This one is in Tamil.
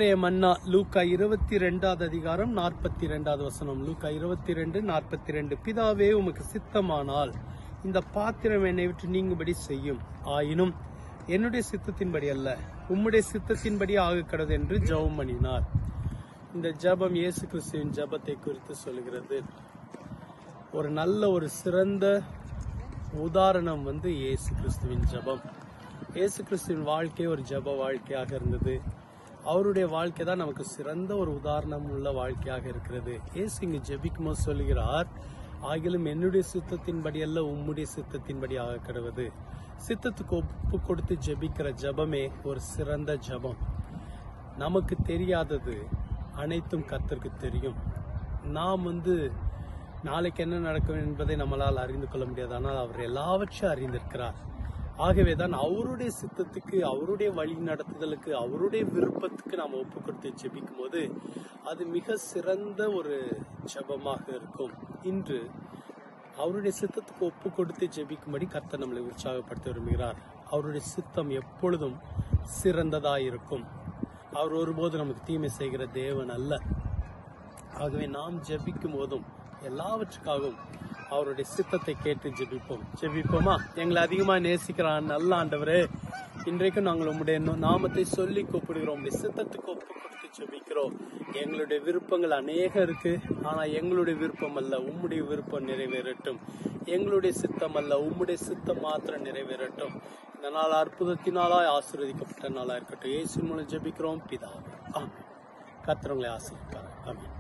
அன்றைய மன்னா லூக்கா 22வது அதிகாரம் 42வது வசனம். லூக்கா 22:42. பிதாவே, உமக்கு சித்தமானால் இந்த பாத்திரம் என்னை விட்டு நீங்கும்படி செய்யும். ஆயினும் என்னுடைய சித்தத்தின்படி அல்ல, உம்முடைய சித்தத்தின்படி ஆக கடவுது என்று ஜெபம் பண்ணினார். இந்த ஜெபம் இயேசு கிறிஸ்துவின் ஜெபத்தை குறித்து சொல்கிறது. ஒரு சிறந்த உதாரணம் இயேசு கிறிஸ்துவின் ஜெபம். இயேசு கிறிஸ்துவின் வாழ்க்கை ஒரு ஜெப வாழ்க்கையாக இருந்தது. அவருடைய வாழ்க்கை தான் நமக்கு சிறந்த ஒரு உதாரணம் உள்ள வாழ்க்கையாக இருக்கிறது. இயேசு இங்கு ஜெபிக்கும் போது சொல்லுகிறார், ஆகிலும் என்னுடைய சித்தத்தின்படி அல்ல, உம்முடைய சித்தத்தின்படி ஆக கடவுது. சித்தத்துக்கு ஒப்பு கொடுத்து ஜெபிக்கிற ஜெபமே ஒரு சிறந்த ஜெபம். நமக்கு தெரியாதது அனைத்தும் கர்த்தருக்கு தெரியும். நாம் நாளைக்கு என்ன நடக்கும் என்பதை நம்மளால் அறிந்து கொள்ள முடியாது. ஆனால் அவர் எல்லாவற்றையும் அறிந்திருக்கிறார். ஆகவேதான் அவருடைய சித்தத்துக்கு, அவருடைய வழி நடத்துதலுக்கு, அவருடைய விருப்பத்துக்கு நாம் ஒப்பு கொடுத்து ஜெபிக்கும் போது அது மிக சிறந்த ஒரு ஜெபமாக இருக்கும். இன்று அவருடைய சித்தத்துக்கு ஒப்பு கொடுத்து ஜெபிக்கும்படி கர்த்தர் நம்மளை உற்சாகப்படுத்த விரும்புகிறார். அவருடைய சித்தம் எப்பொழுதும் சிறந்ததாயிருக்கும். அவர் ஒருபோது நமக்கு தீமை செய்கிற தேவன் அல்ல. ஆகவே நாம் ஜெபிக்கும் போதும் எல்லாவற்றுக்காகவும் அவருடைய சித்தத்தை கேட்டு ஜெபிப்போமா? எங்களை அதிகமா நேசிக்கிறான் நல்ல ஆண்டவரே, இன்றைக்கும் நாங்கள் உம்முடைய நாமத்தை சொல்லி கூப்பிடுகிறோம். உம்முடைய சித்தத்துக்கு ஒப்பு கொடுத்து ஜெபிக்கிறோம். எங்களுடைய விருப்பங்கள் அநேக இருக்கு. ஆனா எங்களுடைய விருப்பம் அல்ல, உம்முடைய விருப்பம் நிறைவேறட்டும். எங்களுடைய சித்தம் அல்ல, உம்முடைய சித்தம் மாத்திரம் நிறைவேறட்டும். இந்த நாள் அற்புதத்தினாலாய் ஆசீர்வதிக்கப்பட்ட நாளா இருக்கட்டும். இயேசு மூலம் ஜெபிக்கிறோம் பிதாவே. ஆமென். கர்த்தர் உங்களை ஆசீர்வதிப்பார். ஆமென்.